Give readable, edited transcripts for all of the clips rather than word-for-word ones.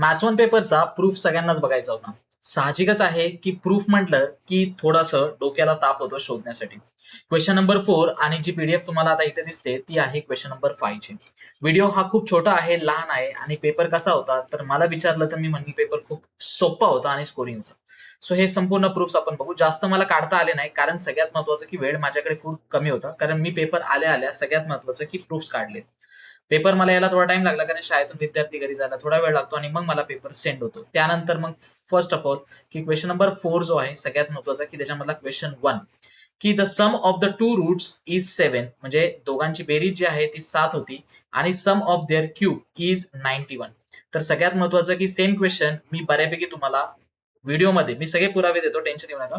Maths one पेपरचा proof सगळ्यांनाच बघायचा होता. साहजिकच आहे की प्रूफ म्हटलं की थोडंसं डोक्याला ताप होतो शोधण्यासाठी. क्वेश्चन नंबर 4 आणि जी पीडीएफ तुम्हाला आता इथे दिसते ती आहे क्वेश्चन नंबर 5 ची. व्हिडिओ हा खूप छोटा आहे, लहान आहे आणि पेपर कसा होता तर मला विचारलं तर मी म्हणेन पेपर खूप सोपा होता आणि स्कोरिंग होता. सो हे संपूर्ण प्रूफ्स आपण बघू. जास्त मला काढता आले नाही कारण सगळ्यात महत्वाचं की वेळ माझ्याकडे खूप कमी होता, कारण मी पेपर आल्या आल्या सगळ्यात महत्वाचं की प्रूफ्स काढले. पेपर मला यायला थोडा टाइम लागला कारण शाळेतून विद्यार्थी घरी जायला थोडा वेळ लागतो आणि मग मला पेपर सेंड होतो. त्यानंतर मग फर्स्ट ऑफ ऑल की क्वेश्चन नंबर 4 जो आहे सगळ्यात महत्वाचा की त्याच्यामधला क्वेश्चन 1 की the sum of the two roots is 7, म्हणजे दोघांची बेरीज जी आहे ती 7 होती आणि sum of their cube is 91. तर सगळ्यात महत्वाचं की सेम क्वेश्चन मी बऱ्यापैकी तुम्हाला व्हिडिओमध्ये मी सगळे पुरावे देतो, टेन्शन घेऊ नका.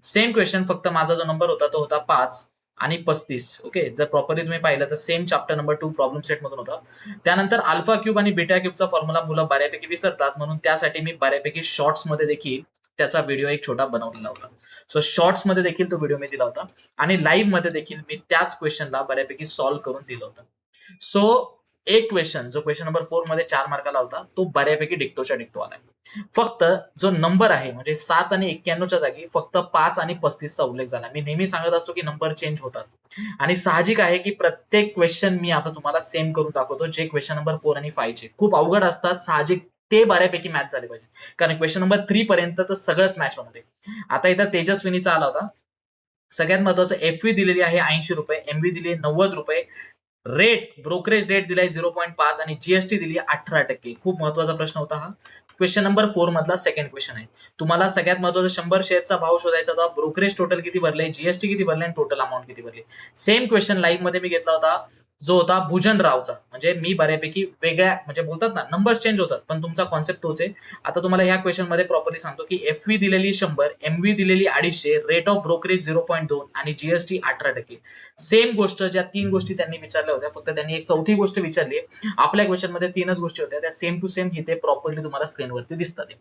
सेम क्वेश्चन, फक्त माझा जो नंबर होता तो होता 5 आणि 35. ओके, जर प्रॉपरली तुम्ही पाहिलं तर same chapter number 2 problem set मधून होता. त्यानंतर अल्फा क्यूब आणि बीटा क्यूबचा फॉर्म्युला मुलं बऱ्यापैकी विसरतात, म्हणून त्यासाठी मी बऱ्यापैकी शॉर्ट्स मध्ये देखील त्याचा व्हिडिओ एक छोटा बनवलेला होता. सो शॉर्ट्स मध्ये देखील तो व्हिडिओ मी दिला होता आणि लाईव्ह मध्ये देखील मी त्याच क्वेश्चनला बऱ्यापैकी सॉल्व्ह करून दिलं होतं. सो एक क्वेश्चन जो क्वेश्चन नंबर 4 मध्ये 4 मार्काला होता तो बऱ्यापैकी डिक्टोच्या डिक्टो आलाय. फक्त जो नंबर आहे म्हणजे 7 आणि 91च्या जागी फक्त 5 आणि 35चा उल्लेख झाला. मी नेहमी सांगत असतो की नंबर चेंज होतात आणि साहजिक आहे की प्रत्येक क्वेश्चन मी आता तुम्हाला सेम करून दाखवतो. जे क्वेश्चन नंबर 4 आणि 5 चे खूप अवघड असतात, साहजिक ते बऱ्यापैकी मॅच झाले पाहिजे, कारण क्वेश्चन नंबर 3 पर्यंत तर सगळंच मॅच होणार आहे. आता इथं तेजस्विनीचा आला होता. सगळ्यात महत्वाचं एफवी दिलेली आहे 80 रुपये, एमव्ही दिली आहे 90 रुपये, रेट ब्रोकरेज रेट दिलाय 0.5 आणि जीएसटी दिली आहे 18%. खूप महत्वाचा प्रश्न होता हा. क्वेश्चन नंबर 4 मधला सेकंड क्वेश्चन आहे. तुम्हाला सगळ्यात महत्वाचं 100 शेअरचा भाव शोधायचा होता, ब्रोकरेज टोटल किती भरले, जीएसटी किती भरले आणि टोटल अमाऊंट किती भरली. सेम क्वेश्चन लाईव्ह मध्ये मी घेतला होता, जो होता भुजन रावचा. म्हणजे मी बऱ्यापैकी वेगळ्या, म्हणजे बोलतात ना नंबर्स चेंज होतात पण तुमचा कॉन्सेप्ट तोच आहे. आता तुम्हाला ह्या क्वेश्चन मध्ये प्रॉपरली सांगतो की एफव्ही दिलेली 100, एमव्ही दिलेली 250, रेट ऑफ ब्रोकरेज 0.2 आणि जीएसटी 18%. सेम गोष्ट, ज्या 3 गोष्टी त्यांनी विचारल्या होत्या, फक्त त्यांनी एक चौथी गोष्ट विचारली. आपल्या क्वेश्चन मध्ये 3च गोष्टी होत्या, त्या सेम टू सेम इथे प्रॉपरली तुम्हाला स्क्रीनवरती दिसतात.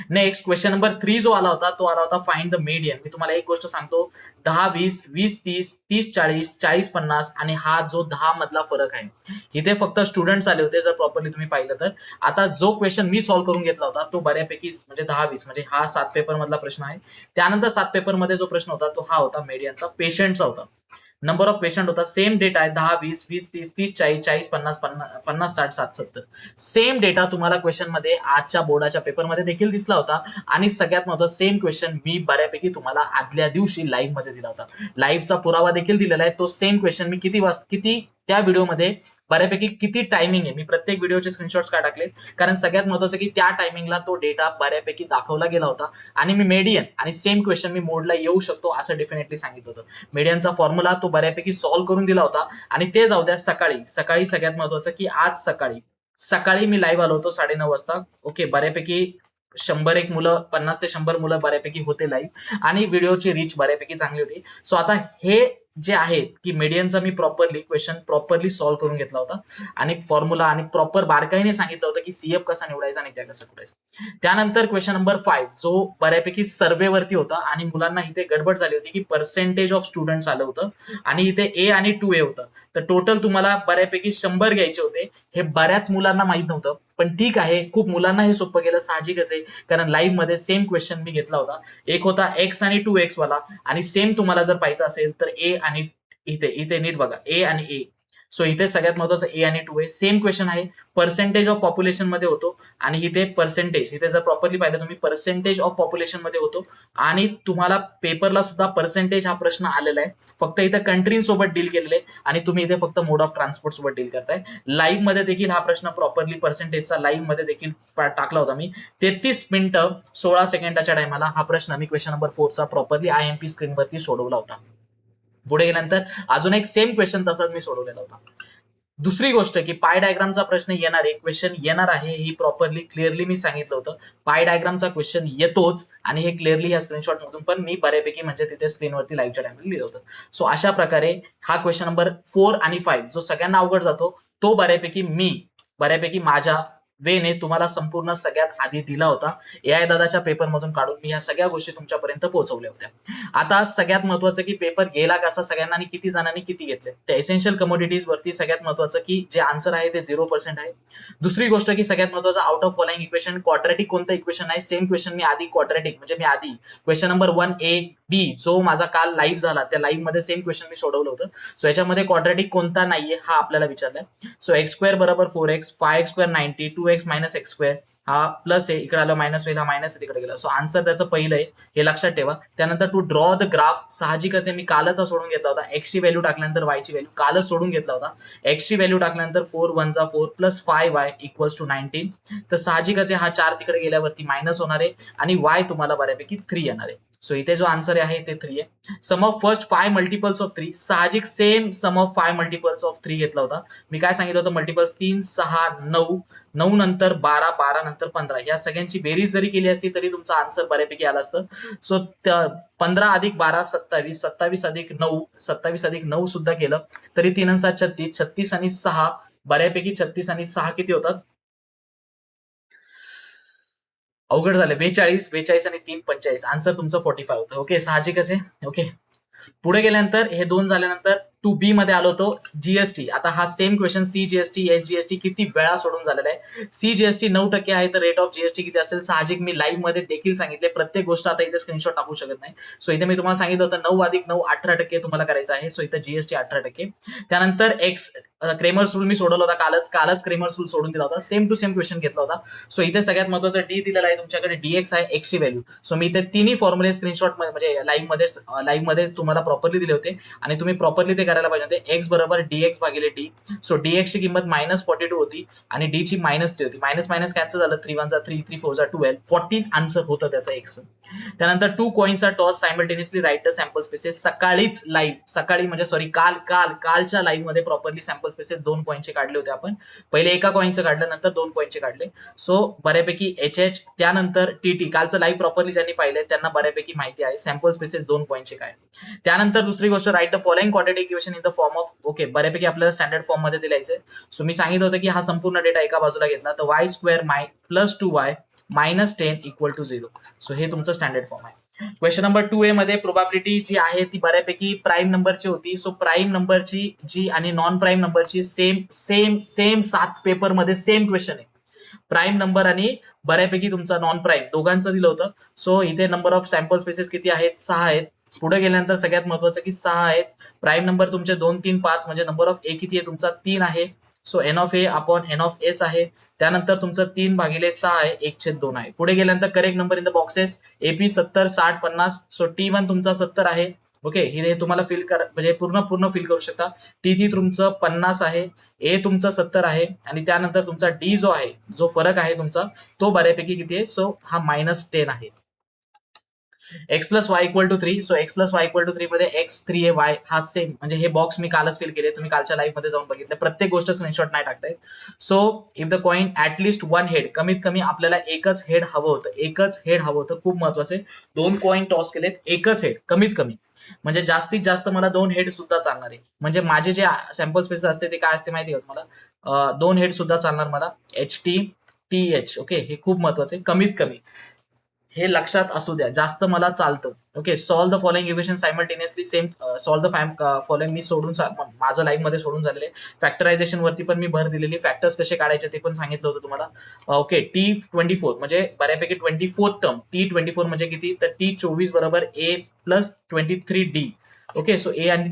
नेक्स्ट क्वेश्चन नंबर 3 जो आला होता तो आला होता फाइंड द मीडियन. मी तुम्हाला एक गोष्ट सांगतो, 10-20, 20-30, 30-40, 40-50 आणि हा जो 10 मधला फरक आहे, इथे फक्त स्टुडंट्स आले होते जर प्रॉपरली तुम्ही पाहिलं तर. आता जो क्वेश्चन मी सॉल्व्ह करून घेतला होता तो बऱ्यापैकी म्हणजे 10-20, म्हणजे हा 7 पेपर मधला प्रश्न आहे. त्यानंतर 7 पेपर मध्ये जो प्रश्न होता तो हा होता मीडियनचा, पेशंटचा होता. नंबर ऑफ पेशंट होता, सेम डेटा आहे 10-20, 20-30, 30-40, 40-50, 50-60, 60-70. सेम डेटा तुम्हाला क्वेश्चन मध्ये आजच्या बोर्डाच्या पेपरमध्ये देखील दिसला होता आणि सगळ्यात महत्त्वाचं सेम क्वेश्चन मी बऱ्यापैकी तुम्हाला आदल्या दिवशी लाईव्ह मध्ये दिला होता. लाईव्हचा पुरावा देखील दिलेला आहे. तो सेम क्वेश्चन मी किती त्या व्हिडिओमध्ये बऱ्यापैकी किती टायमिंग आहे, मी प्रत्येक व्हिडिओचे स्क्रीनशॉट्स काय टाकले, कारण सगळ्यात महत्त्वाचं की त्या टायमिंगला तो डेटा बऱ्यापैकी दाखवला गेला होता आणि मी मीडियन आणि सेम क्वेश्चन मी मोडला येऊ शकतो असं डेफिनेटली सांगितलं होतं. मीडियनचा फॉर्म्युला तो बऱ्यापैकी सॉल्व्ह करून दिला होता आणि ते जाऊ द्या. सकाळी सगळ्यात महत्वाचं की आज सकाळी सकाळी मी लाईव्ह आलो होतो 9:30 वाजता. ओके, बऱ्यापैकी 100 मुलं, 50 ते 100 मुलं बऱ्यापैकी होते लाईव्ह आणि व्हिडिओची रीच बऱ्यापैकी चांगली होती. सो आता हे जे आहे की मीडियनचा मी प्रॉपरली क्वेश्चन प्रॉपरली सॉल्व्ह करून घेतला होता आणि फॉर्म्युला आणि प्रॉपर बारकाईने सांगितलं होतं की सीएफ कसा निवडायचा आणि त्या कसा निवडायचा. त्यानंतर क्वेश्चन नंबर 5 जो बऱ्यापैकी सर्वेवरती होता आणि मुलांना इथे गडबड झाली होती की पर्सेंटेज ऑफ स्टुडंट्स आलं होतं आणि इथे ए आणि 2A होतं. तर टोटल तुम्हाला बऱ्यापैकी 100 घ्यायचे होते. हे बऱ्याच मुलांना माहित नव्हतं, पण ठीक आहे, खूप मुलांना हे सोपं गेलं, साहजिकच आहे, कारण लाईव्ह मध्ये सेम क्वेश्चन मी घेतला होता. एक होता एक्स आणि 2x वाला आणि सेम तुम्हाला जर पाहायचं असेल तर ए आणि इथे इथे नीट बघा, ए आणि ए. सो इथे सगळ्यात महत्वाचं ए आणि 2A सेम क्वेश्चन आहे. पर्सेंटेज ऑफ पॉप्युलेशन मध्ये होतो आणि इथे पर्सेंटेज, इथे जर प्रॉपरली पाहिलं तुम्ही पर्सेंटेज ऑफ पॉप्युलेशन मध्ये होतो आणि तुम्हाला पेपरला सुद्धा पर्सेंटेज हा प्रश्न आलेला आहे. फक्त इथे कंट्रींसोबत डील केलेले आहे आणि तुम्ही इथे फक्त मोड ऑफ ट्रान्सपोर्ट सोबत डील करताय. लाईव्ह मध्ये देखील हा प्रश्न प्रॉपरली पर्सेंटेजचा लाईव्ह मध्ये देखील टाकला होता मी. 33 मिनिटं 16 सेकंदाच्या टायमाला हा प्रश्न मी क्वेश्चन नंबर 4 चा प्रॉपरली आयएमपी स्क्रीनवरती सोडवला होता. पुढे गेल्यानंतर अजून एक सेम क्वेश्चन तसाच मी सोडवलेला होता. दुसरी गोष्ट की पाय डायग्रामचा प्रश्न येणार आहे, क्वेश्चन येणार आहे, ही प्रॉपरली क्लिअरली मी सांगितलं होतं. पाय डायग्रामचा क्वेश्चन येतोच आणि हे क्लिअरली या स्क्रीनशॉट मधून पण मी बऱ्यापैकी म्हणजे तिथे स्क्रीनवरती लाईव्हच्या टाइमला लिहिलं होतं. सो अशा प्रकारे हा क्वेश्चन नंबर 4 आणि 5 जो सगळ्यांना अवघड जातो तो बऱ्यापैकी माझ्या वेने तुम्हाला संपूर्ण सगळ्यात आधी दिला होता. एआय दादाच्या पेपरमधून काढून मी ह्या सगळ्या गोष्टी तुमच्यापर्यंत पोहोचवल्या होत्या. आता सगळ्यात महत्वाचं की पेपर गेला कसा, सगळ्यांना आणि किती जणांनी किती घेतले. त्या एसेन्शियल कमोडिटीज वरती सगळ्यात महत्वाचं की जे आन्सर आहे ते 0% आहे. दुसरी गोष्ट की सगळ्यात महत्वाचं out of following equation quadratic कोणतं इक्वेशन आहे. सेम क्वेश्चन मी आधी क्वाड्रॅटिक म्हणजे मी आधी क्वेश्चन नंबर 1A-B जो माझा काल लाईव्ह झाला त्या लाईव्ह मध्ये सेम क्वेश्चन मी सोडवलं होतं. सो याच्यामध्ये क्वाड्रॅटिक कोणता नाहीये हा आपल्याला विचारलाय. सो x² बरोबर 4x, 5x² 90, 2x minus x², हा प्लस आहे, इकडे आलं मायनस होईल, हा मायनस तिकडे गेला. सो आन्सर त्याचं पहिलं आहे, हे लक्षात ठेवा. त्यानंतर टू ड्रॉ द ग्राफ, साहजिकच आहे मी कालच सोडून घेतला होता. एक्स ची व्हॅल्यू टाकल्यानंतर वाय ची व्हॅल्यू कालच सोडून घेतला होता. एक्स ची व्हॅल्यू टाकल्यानंतर 4 1 जा 4 प्लस 5y इक्वल्स टू 19. तर साहजिकच आहे हा 4 तिकडे गेल्यावरती मायनस होणार आहे आणि y तुम्हाला बऱ्यापैकी 3 येणार आहे. सो इथे जो आन्सर आहे ते 3 आहे. Sum of first 5 multiples of 3, साहजिक same sum of 5 multiples of 3 घेतला होता. मी काय सांगितलं होतं, मल्टिपल्स 3 6 9, 9 नंतर 12, 12 नंतर 15, या सगळ्यांची बेरीज जरी केली असती तरी तुमचा आन्सर बऱ्यापैकी आला असतं. सो 15 अधिक 12 27, 27 अधिक 9, 27 अधिक 9 सुद्धा केलं तरी 3 7 36, 36 आणि 6 बऱ्यापैकी 36 आणि 6 किती होतात, अवघड झालं, 42, 42 आणि 3 45, आन्सर तुमचं 45 होतं. ओके, साहजिकच आहे. ओके, पुढे गेल्यानंतर हे 2 झाल्यानंतर 2B मध्ये आलो होतो जीएसटी. आता हा same question C GST S GST किती वेळा सोडून झालेला आहे. सी जीएसटी 9% आहे तर रेट ऑफ जीएसटी किती असेल, साहजिक मी लाईव्ह मध्ये देखील सांगितले. प्रत्येक गोष्ट आता इथे स्क्रीनशॉट टाकू शकत नाही. सो इथे मी तुम्हाला सांगितलं होतं 9 अधिक 9 18% तुम्हाला करायचं आहे. सो इथे जीएसटी 18%. त्यानंतर एक्स क्रेमर्स रूल मी सोडवला होता कालच क्रेमर्स रूल सोडून दिला होता. सेम टू सेम क्वेश्चन घेतला होता. सो इथे सगळ्यात महत्वाचं डी दिलेला आहे तुमच्याकडे, डीएक्स आहे एक्सची व्हॅल्यू. सो मी इथे तिन्ही फॉर्म्युले स्क्रीनशॉट म्हणजे लाईव्ह मध्ये तुम्हाला प्रॉपरली दिले होते आणि तुम्ही प्रॉपरली ते करायला पाहिजे होते. एक्स बरोबर डीएक्स भागिले डी. सो डीएक्स ची किंमत -42 होती आणि डी ची -3 होती. मायनस मायनस कॅन्सल झालं, 3 1 जा 3, 3 4 जा 12, 14 आन्सर होतं त्याचा एक्स. त्यानंतर 2 कॉइन्सचा toss simultaneously write the sample spaces. सकाळीच लाईव्ह, सकाळी म्हणजे सॉरी कालच्या लाईव्ह मध्ये प्रॉपरली सॅम्पल स्पेसेस 2 कॉइनचे काढले होते आपण. पहिले एका कॉइनचं काढलं, नंतर 2 कॉइनचे काढले. सो बऱ्यापैकी एच त्यानंतर टीटी, कालचं लाईव्ह प्रॉपरली ज्यांनी पाहिले त्यांना बऱ्यापैकी माहिती आहे सॅम्पल स्पेसेस 2 कॉइनचे काय. त्यानंतर दुसरी गोष्ट, write the following quadratic equation in the form of, okay, बऱ्यापैकी आपल्याला स्टँडर्ड फॉर्म मध्ये दिलायचं. सो मी सांगितलं होतं की हा संपूर्ण डेटा एका बाजूला घेतला तर y² plus 2y minus 10 equal to 0. So हे तुमचं स्टँडर्ड फॉर्म आहे. क्वेश्चन नंबर 2A मध्ये प्रोबॅबिलिटी जी आहे ती बऱ्यापैकी प्राईम नंबरची होती. सो प्राईम नंबरची जी आणि नॉन प्राईम नंबरची सेम सेम सेम 7 पेपर मध्ये सेम क्वेश्चन आहे. प्राईम नंबर आणि बऱ्यापैकी तुमचा नॉन प्राईम दोघांचं दिलं होतं. सो इथे नंबर ऑफ सॅम्पल स्पेसेस किती आहेत, 6 आहेत. पुढे गेल्यानंतर सगळ्यात महत्वाचं की 6 आहेत. प्राईम नंबर तुमचे 2 3 5 म्हणजे नंबर ऑफ ए किती आहे तुमचा 3 आहे. So N of A upon N of S आहे. त्यानंतर तुमचं 3 भागिले 6 आहे, 1/2 आहे. पुढे गेल्यानंतर correct number in the boxes, AP 70 60 50. So T1 तुमचा 70 आहे. ओके, हे तुम्हाला फिल कर म्हणजे पूर्ण फिल करू शकता. T3 तुमचं 50 आहे, ए तुमचं 70 आहे आणि त्यानंतर तुमचा डी जो आहे, जो फरक आहे तुमचा तो बऱ्यापैकी किती आहे, सो हा -10 आहे. X plus Y equal to 3. So X plus Y equal to 3 मध्ये एक्स 3 आहे, वाय हा सेम, म्हणजे हे बॉक्स मी कालच फिल केले, तुम्ही कालच्या लाईव्ह मध्ये जाऊन बघितलं. प्रत्येक गोष्ट स्क्रीनशॉट नाही टाकताय. So if the coin at least 1 head, कमीत कमी आपल्याला एकच हेड हवं होतं, एकच हेड हवं होतं, खूप महत्वाचं आहे. 2 कॉइन टॉस केलेत, एकच हेड कमीत कमी, म्हणजे जास्तीत जास्त मला 2 हेड सुद्धा चालणार आहे. म्हणजे माझे जे सॅम्पल स्पेस असते ते काय असते माहिती आहे का तुम्हाला, 2 हेड सुद्धा चालणार मला, HT ओके, हे खूप महत्वाचं आहे. कमीत कमी हे लक्षात असू द्या, जास्त मला चालतं. Okay, solve the following equation simultaneously. Same solve the following me माझं लाईव्ह मध्ये सोडून झालेले. फॅक्टरायझेशन वरती पण मी भर दिलेली, फॅक्टर्स कसे काढायचे ते पण सांगितलं होतं तुम्हाला. ओके, T24 म्हणजे बऱ्यापैकी 24 टर्म, T24 म्हणजे किती, तर T24 बरोबर ए प्लस 23D. ओके, सो ए आणि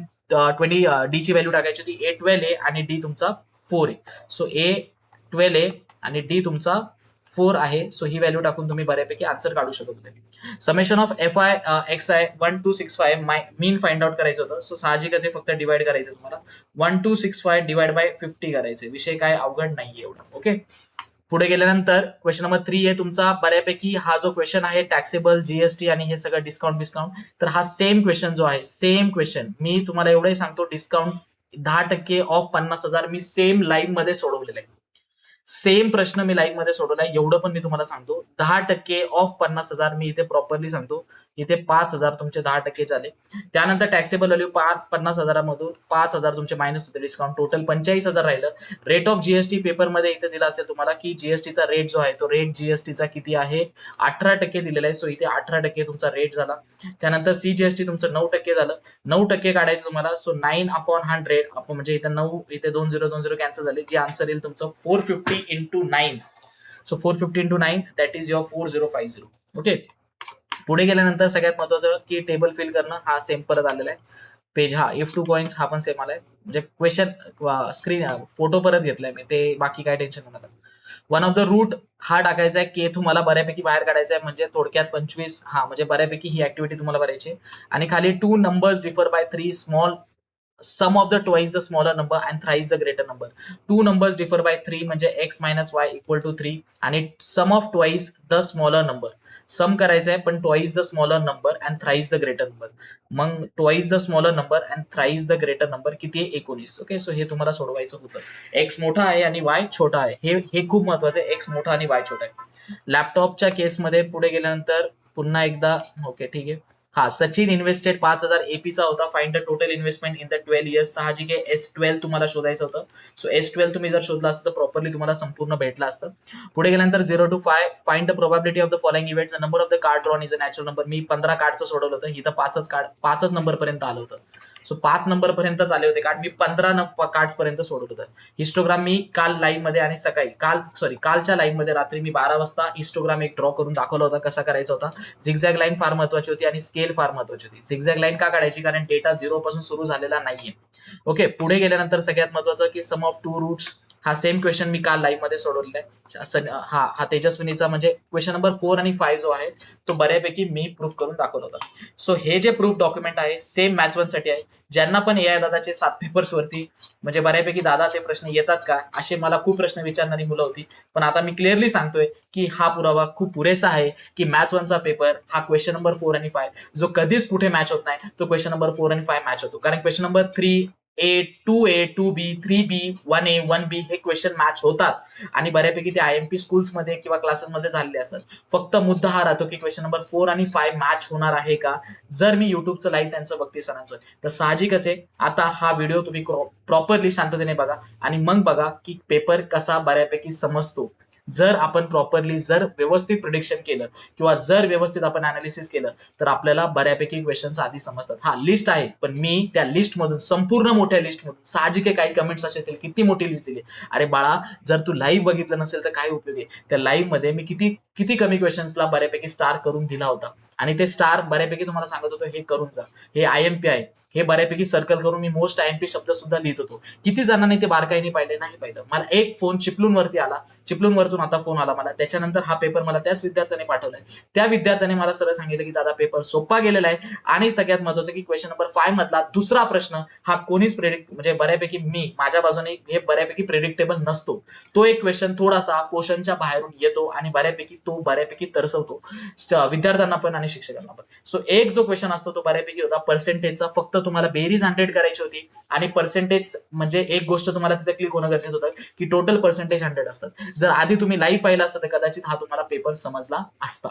20 डी ची व्हॅल्यू टाकायची होती. A12 आहे आणि डी तुमचा 4 आहे. सो A12 आहे आणि डी तुमचा 4 आहे. सो ही व्हॅल्यू टाकून तुम्ही बऱ्यापैकी आन्सर काढू शकत होते. Summation of FI XI 1265 mean find out करायचं होतं. सो साहजिकच आहे, फक्त डिवाइड करायचं तुम्हाला. 1265 डिवाइड बाय 50 करायचे, विषय काय अवघड नाहीये एवढा. ओके, पुढे गेल्यानंतर क्वेश्चन नंबर 3 आहे तुमचा. बऱ्यापैकी हा जो क्वेश्चन आहे टॅक्सेबल, जीएसटी आणि हे सगळं डिस्काउंट, तर हा सेम क्वेश्चन जो आहे, सेम क्वेश्चन मी तुम्हाला एवढंही सांगतो, discount 10% of 50,000 me same live मध्ये सोडवलेलं आहे. सेम प्रश्न मी लाईव्ह मध्ये सोडवलाय, एवढं पण मी तुम्हाला सांगतो. 10% ऑफ 50,000 मी इथे प्रॉपरली सांगतो. इथे 5,000 तुमचे 10% झाले. त्यानंतर टॅक्सेबल व्हॅल्यू 50,000 मधून 5,000 तुमचे मायनस होते डिस्काउंट, टोटल 45,000 राहिलं. रेट ऑफ जीएसटी पेपरमध्ये इथे दिला असेल तुम्हाला की जीएसटीचा रेट जो आहे तो रेट जीएसटीचा किती आहे, 18% दिलेला आहे. सो इथे 18% तुमचा रेट झाला. त्यानंतर सीजीएसटी तुमचं 9% झालं. 9% काढायचं तुम्हाला. सो 9/100 आपण म्हणजे इथे 9 इथे 2020 कॅन्सल झाले. जे आन्सर येईल तुमचं 450 into 9. So 450 into 9 that is your 4050. Okay. पुढे गेल्यानंतर सगळ्यात महत्वाचं की टेबल फिल करणं, हा सेम परत आलेला आहे. पेज हा इफ टू कॉइन्स हा पण सेम आलाय. म्हणजे क्वेश्चन स्क्रीन फोटो परत घेतलाय मी, ते बाकी काय टेन्शन घेऊ नका. वन ऑफ द रूट हा टाकायचा आहे की तुम्हाला बऱ्यापैकी बाहेर काढायचा आहे, म्हणजे थोडक्यात 25. हा म्हणजे बऱ्यापैकी ही ऍक्टिव्हिटी तुम्हाला करायची आहे. आणि खाली 2 numbers differ by 3 small sum of the twice the smaller number and thrice the greater number. 2 numbers differ by 3 म्हणजे x minus y equal to 3 आणि sum of twice the smaller number. Sum करायचं आहे पण twice the smaller number and thrice the greater number. मग twice the smaller number and thrice the greater number किती आहे, 19. Okay. So हे तुम्हाला सोडवायचं होतं. एक्स मोठा आहे आणि वाय छोटा आहे, हे खूप महत्वाचं आहे. एक्स मोठा आणि वाय छोटा आहे. लॅपटॉपच्या केसमध्ये पुढे गेल्यानंतर पुन्हा एकदा ओके ठीक आहे. हा सचिन इन्व्हेस्टेड 5,000 एपीचा होता. Find the total investment in the 12 years. साहजिक आहे S12 तुम्हाला शोधायचं होतं. सो S12 तुम्ही जर शोधला असतं तर प्रॉपरली तुम्हाला संपूर्ण भेटलं असतं. पुढे गेल्यानंतर 0 to 5 find the probability of the following events. The number of the card drawn is a natural number. मी 15 कार्डचं सोडवलं होतं, इथं 5च नंबर पर्यंत आलं होतं. सो 5 नंबर पर्यंतच आले होते कार्ड. मी 15 कार्ड्स पर्यंत सोडवलं होतं. हिस्टोग्राम मी काल लाईव्ह मध्ये आणि सकाळी कालच्या लाईव्ह मध्ये रात्री मी 12 वाजता हिस्टोग्राम एक ड्रॉ करून दाखवला होता कसा करायचा होता. झिगझॅग लाईन फार महत्वाची होती आणि स्केल फार महत्वाची होती. झिगझॅग लाईन का काढायची, कारण डेटा 0 पासून सुरू झालेला नाहीये. ओके. पुढे गेल्यानंतर सगळ्यात महत्वाचं की सम ऑफ 2 रूट्स. हा सेम क्वेश्चन मी काल लाईव्ह मध्ये सोडवलेला आहे. हा तेजस्विनीचा म्हणजे क्वेश्चन नंबर 4 आणि 5 जो आहे तो बऱ्यापैकी मी प्रूफ करून दाखवला होता. सो हे जे प्रूफ डॉक्युमेंट आहे सेम मॅथ्स 1 साठी आहे. ज्यांना पण AI दादाचे 7 पेपर्स वरती म्हणजे बऱ्यापैकी दादा ते प्रश्न येतात का असे मला खूप प्रश्न विचारणारी मुलं होती. पण आता मी क्लिअरली सांगतोय की हा पुरावा खूप पुरेसा आहे की मॅथ्स 1चा पेपर हा क्वेश्चन नंबर 4 आणि 5 जो कधीच कुठे मॅच होत नाही, तो क्वेश्चन नंबर 4 आणि 5 मॅच होतो. कारण question number 3A, 2A, 2B, 3B, 1A, 1B हे क्वेश्चन मॅच होतात आणि बऱ्यापैकी ते IMP स्कूल्समध्ये किंवा क्लासेसमध्ये झालेले असतात. फक्त मुद्दा हा राहतो की क्वेश्चन नंबर 4 आणि 5 मॅच होणार आहे का, जर मी युट्यूबचं लाईव्ह त्यांचं बघते सरांचं. तर साहजिकच आहे आता हा व्हिडिओ तुम्ही प्रॉपरली शांततेने बघा आणि मग बघा की पेपर कसा बऱ्यापैकी समजतो. जर आपण प्रॉपरली जर व्यवस्थित प्रिडिक्शन केलं किंवा जर व्यवस्थित आपण अनालिसिस केलं तर आपल्याला बऱ्यापैकी क्वेश्चन्स आधी समजतात. हा लिस्ट आहे पण मी त्या लिस्ट मधून संपूर्ण मोठ्या लिस्ट मधून साहजिक काही कमेंट्स असेल किती मोठी लिस्ट दिली. अरे बाळा जर तू लाईव्ह बघितलं नसेल तर काय उपयोग आहे. त्या लाईव्ह मध्ये मी किती किती कमी क्वेश्चन्सला बऱ्यापैकी स्टार करून दिला होता आणि ते स्टार बऱ्यापैकी तुम्हाला सांगत होतो हे करून जा, हे IMP आहे, हे बऱ्यापैकी सर्कल करून मी मोस्ट IMP शब्द सुद्धा लिहित होतो. किती जणांनी ते बारकाईने पाहिले नाही पाहिलं. मला एक फोन चिपलूनवरती आला, चिपलूनवरतून आता फोन आला मला, त्याच्यानंतर हा पेपर मला त्याच विद्यार्थ्याने पाठवलाय. त्या विद्यार्थ्याने मला सरळ सांगितलं की दादा पेपर सोपा गेलेला आहे आणि सगळ्यात महत्वाचं की क्वेश्चन नंबर 5 मधला दुसरा प्रश्न हा कोणीच प्रेडिक्ट म्हणजे बऱ्यापैकी मी माझ्या बाजूने हे बऱ्यापैकी प्रेडिक्टेबल नसतो. तो एक क्वेश्चन थोडासा क्वेश्चनच्या बाहेरून येतो आणि बऱ्यापैकी तरसवतो विद्यार्थ्यांना पण आणि शिक्षकांना पण. सो एक जो क्वेश्चन असतो तो बऱ्यापैकी होता पर्सेंटेजचा. फक्त तुम्हाला बेरीज 100 करायची होती आणि पर्सेंटेज म्हणजे एक गोष्ट तुम्हाला तिथे क्लिक होणं गरजेचं होतं की टोटल पर्सेंटेज 100 असतात. जर आधी तुम्ही लाईव्ह पाहिला असता तर कदाचित हा तुम्हाला पेपर समजला असता.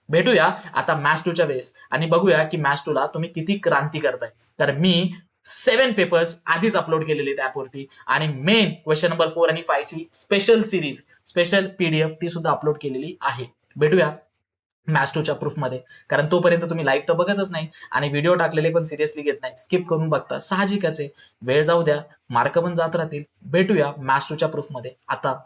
भेटूया आता मॅथ्स 2च्या वेळेस आणि बघूया की मॅथ्स 2ला तुम्ही किती क्रांती करताय. तर मी 7 पेपर्स आधीच अपलोड केलेले आहेत ऍपवरती आणि मेन क्वेश्चन नंबर 4 आणि 5 ची स्पेशल सिरीज स्पेशल PDF ती सुद्धा अपलोड केलेली आहे. भेटूया मॅथ्स 2च्या प्रूफमध्ये. कारण तोपर्यंत तुम्ही लाईव्ह तर बघतच नाही आणि व्हिडिओ टाकलेले पण सिरियसली घेत नाही, स्किप करून बघता. साहजिकच आहे, वेळ जाऊ द्या, मार्क पण जात राहतील. भेटूया मॅथ्स 2च्या प्रूफमध्ये. आता